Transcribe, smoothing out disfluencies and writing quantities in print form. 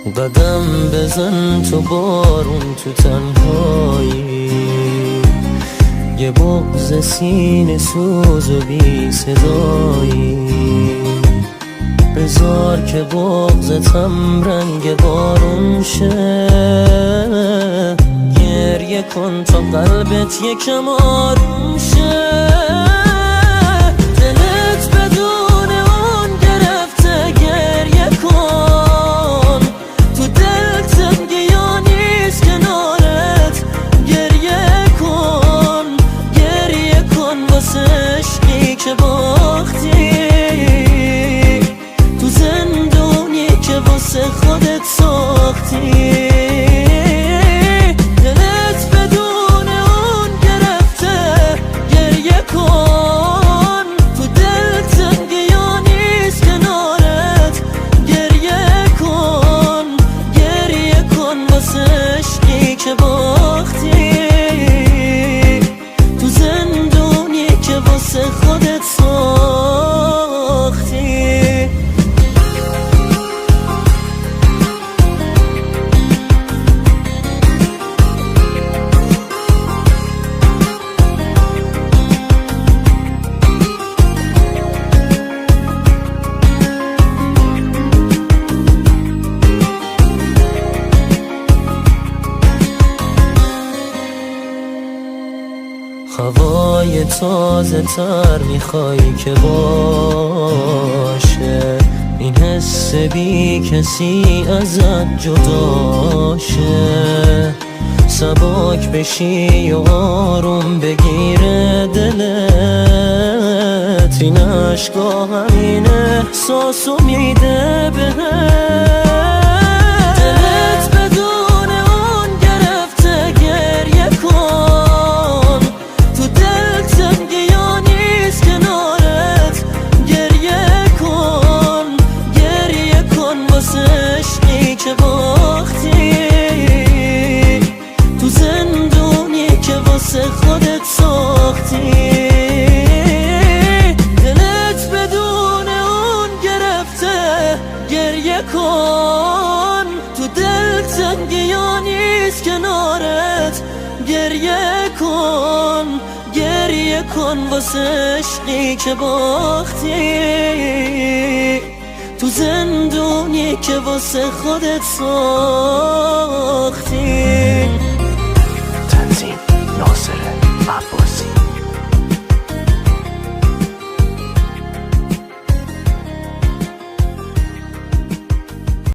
قدم بزن تو بارون تو تنهایی، یه بغض سینه سوز و بی صدایی. بذار که بغضتم رنگ بارون شه، گریه کن تا قلبت یکم آروم شه. دلت بدون اون گرفته، گریه کن. تو دل تنگی یا نیست کنارت، گریه کن. گریه کن واسه عشقی که باختی، تو زندونی که واسه خودت ساختی. که باختی تو زندونی که واسه خودت ساختی. هوای تازه تر میخوای که باشه، این حس بی کسی ازت جداشه. سبک بشی و آروم بگیره دلت، این عشقا همین احساسو میده بهت. که باختی تو زندونی که واسه خودت ساختی. دلت بدون اون گرفته، گریه کن. تو دل تنگی یا نیست کنارت، گریه کن. گریه کن واسه عشقی که باختی، تو زندونی که واسه خودت ساختی.